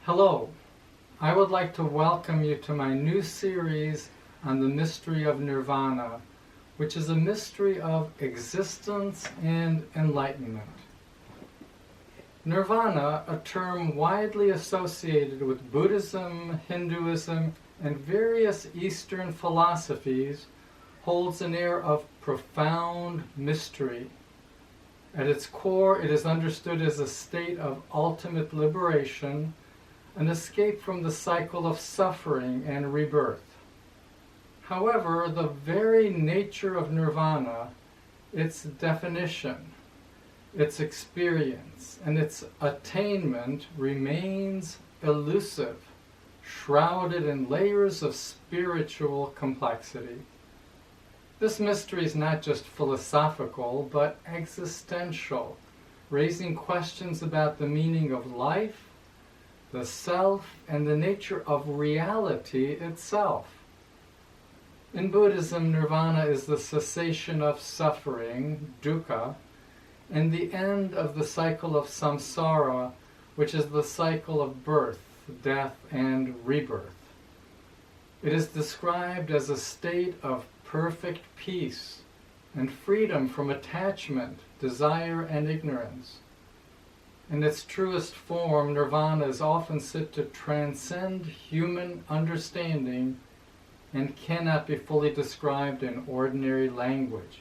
Hello, I would like to welcome you to my new series on the mystery of Nirvana, which is a mystery of existence and enlightenment. Nirvana, a term widely associated with Buddhism, Hinduism, and various Eastern philosophies, holds an air of profound mystery. At its core, it is understood as a state of ultimate liberation, an escape from the cycle of suffering and rebirth. However, the very nature of nirvana, its definition, its experience, and its attainment remains elusive, shrouded in layers of spiritual complexity. This mystery is not just philosophical, but existential, raising questions about the meaning of life, the self, and the nature of reality itself. In Buddhism, nirvana is the cessation of suffering, dukkha, and the end of the cycle of samsara, which is the cycle of birth, death, and rebirth. It is described as a state of perfect peace and freedom from attachment, desire, and ignorance. In its truest form, nirvana is often said to transcend human understanding and cannot be fully described in ordinary language.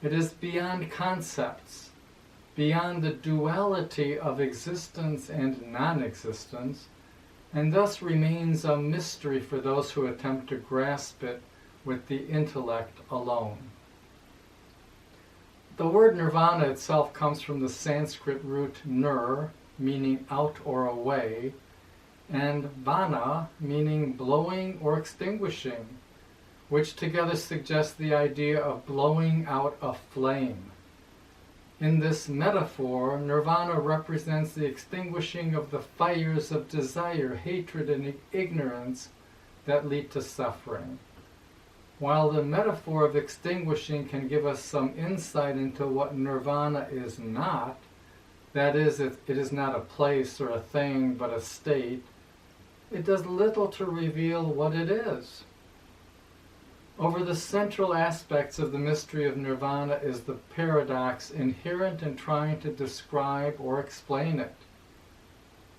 It is beyond concepts, beyond the duality of existence and non-existence, and thus remains a mystery for those who attempt to grasp it with the intellect alone. The word nirvana itself comes from the Sanskrit root nir, meaning out or away, and vana, meaning blowing or extinguishing, which together suggest the idea of blowing out a flame. In this metaphor, nirvana represents the extinguishing of the fires of desire, hatred, and ignorance that lead to suffering. While the metaphor of extinguishing can give us some insight into what nirvana is not, that is, it is not a place or a thing, but a state, it does little to reveal what it is. Over the central aspects of the mystery of nirvana is the paradox inherent in trying to describe or explain it.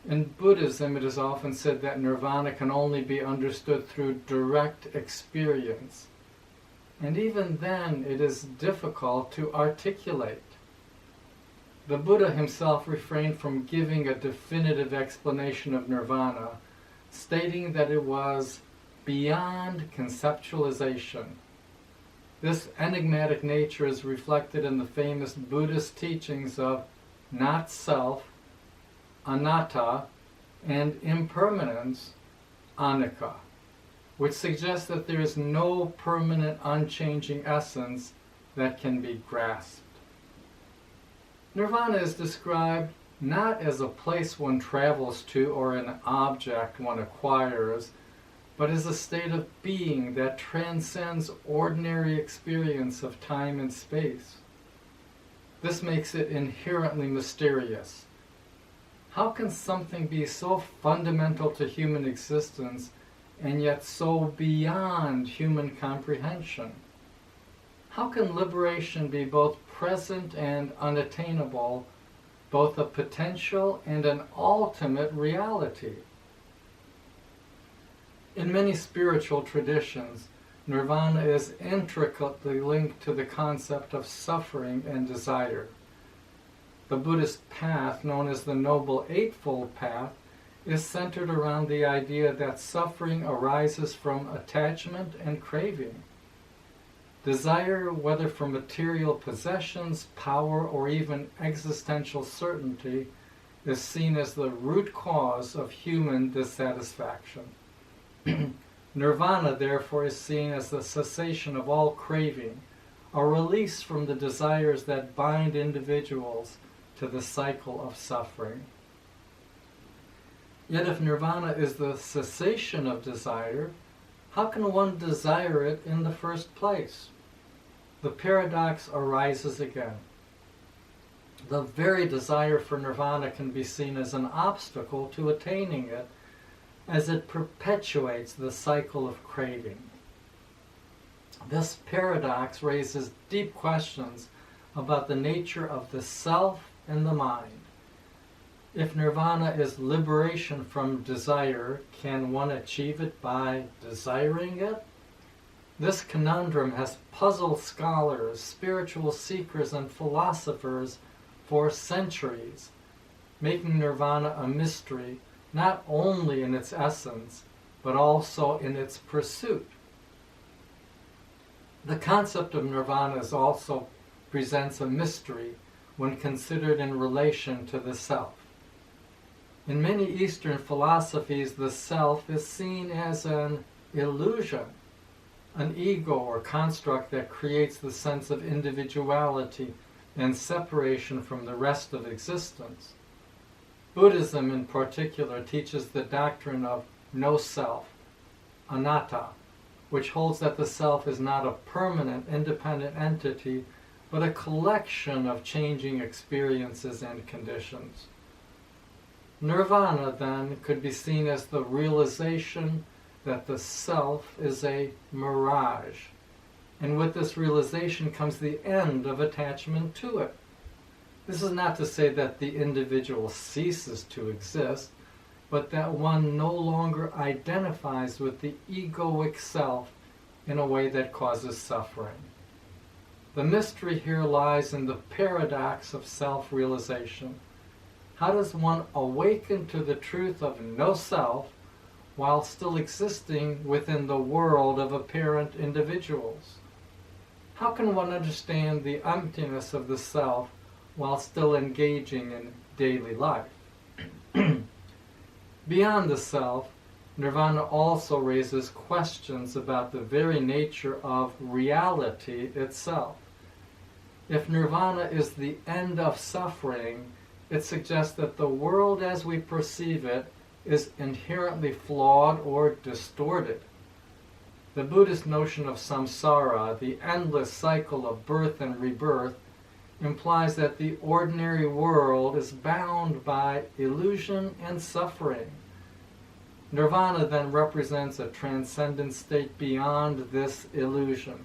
In Buddhism, it is often said that nirvana can only be understood through direct experience. And even then, it is difficult to articulate. The Buddha himself refrained from giving a definitive explanation of nirvana, stating that it was beyond conceptualization. This enigmatic nature is reflected in the famous Buddhist teachings of not self, anatta, and impermanence, anicca, which suggests that there is no permanent, unchanging essence that can be grasped. Nirvana is described not as a place one travels to or an object one acquires, but as a state of being that transcends ordinary experience of time and space. This makes it inherently mysterious. How can something be so fundamental to human existence and yet so beyond human comprehension? How can liberation be both present and unattainable, both a potential and an ultimate reality? In many spiritual traditions, nirvana is intricately linked to the concept of suffering and desire. The Buddhist path, known as the Noble Eightfold Path, is centered around the idea that suffering arises from attachment and craving. Desire, whether for material possessions, power, or even existential certainty, is seen as the root cause of human dissatisfaction. Nirvana, therefore, is seen as the cessation of all craving, a release from the desires that bind individuals to the cycle of suffering. Yet if nirvana is the cessation of desire, how can one desire it in the first place? The paradox arises again. the very desire for nirvana can be seen as an obstacle to attaining it, as it perpetuates the cycle of craving. This paradox raises deep questions about the nature of the self and the mind. If nirvana is liberation from desire, can one achieve it by desiring it? This conundrum has puzzled scholars, spiritual seekers, and philosophers for centuries, making nirvana a mystery not only in its essence, but also in its pursuit. The concept of nirvana also presents a mystery when considered in relation to the self. In many Eastern philosophies, the self is seen as an illusion, an ego or construct that creates the sense of individuality and separation from the rest of existence. Buddhism in particular teaches the doctrine of no self, anatta, which holds that the self is not a permanent, independent entity, but a collection of changing experiences and conditions. Nirvana, then, could be seen as the realization that the self is a mirage, and with this realization comes the end of attachment to it. This is not to say that the individual ceases to exist, but that one no longer identifies with the egoic self in a way that causes suffering. The mystery here lies in the paradox of self-realization. How does one awaken to the truth of no self while still existing within the world of apparent individuals? How can one understand the emptiness of the self while still engaging in daily life? Beyond the self, nirvana also raises questions about the very nature of reality itself. If nirvana is the end of suffering, it suggests that the world as we perceive it is inherently flawed or distorted. The Buddhist notion of samsara, the endless cycle of birth and rebirth, implies that the ordinary world is bound by illusion and suffering. Nirvana then represents a transcendent state beyond this illusion,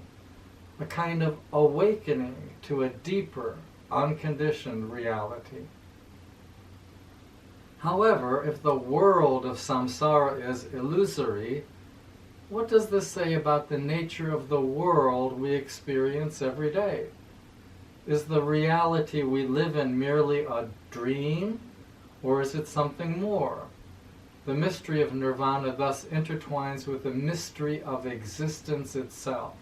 a kind of awakening to a deeper, unconditioned reality. However, if the world of samsara is illusory, what does this say about the nature of the world we experience every day? Is the reality we live in merely a dream, or is it something more? The mystery of nirvana thus intertwines with the mystery of existence itself,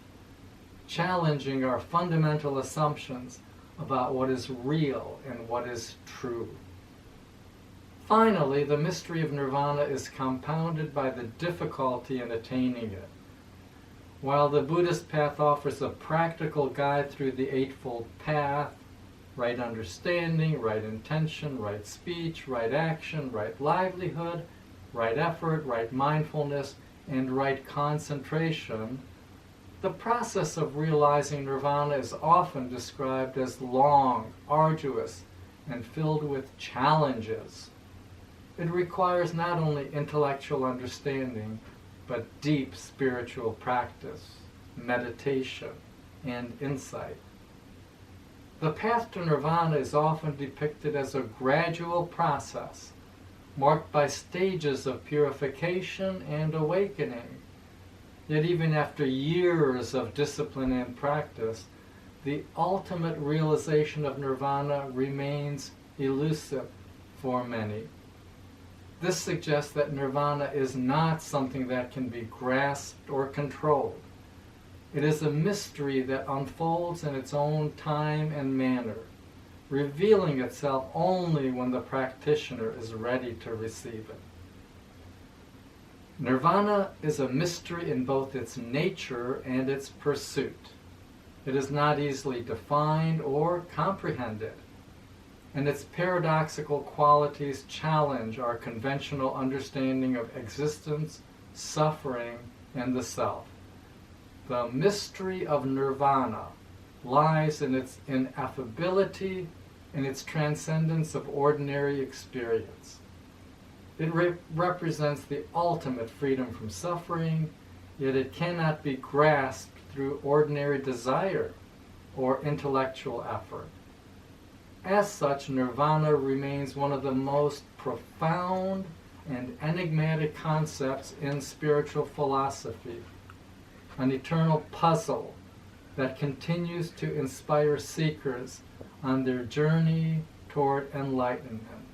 challenging our fundamental assumptions about what is real and what is true. Finally, the mystery of nirvana is compounded by the difficulty in attaining it. While the Buddhist path offers a practical guide through the Eightfold Path, right understanding, right intention, right speech, right action, right livelihood, right effort, right mindfulness, and right concentration, the process of realizing nirvana is often described as long, arduous, and filled with challenges. It requires not only intellectual understanding, but deep spiritual practice, meditation, and insight. The path to nirvana is often depicted as a gradual process, marked by stages of purification and awakening. Yet even after years of discipline and practice, the ultimate realization of nirvana remains elusive for many. This suggests that nirvana is not something that can be grasped or controlled. It is a mystery that unfolds in its own time and manner, revealing itself only when the practitioner is ready to receive it. Nirvana is a mystery in both its nature and its pursuit. It is not easily defined or comprehended, and its paradoxical qualities challenge our conventional understanding of existence, suffering, and the self. The mystery of nirvana lies in its ineffability, in its transcendence of ordinary experience. It represents the ultimate freedom from suffering, yet it cannot be grasped through ordinary desire or intellectual effort. As such, Nirvana remains one of the most profound and enigmatic concepts in spiritual philosophy, an eternal puzzle that continues to inspire seekers on their journey toward enlightenment.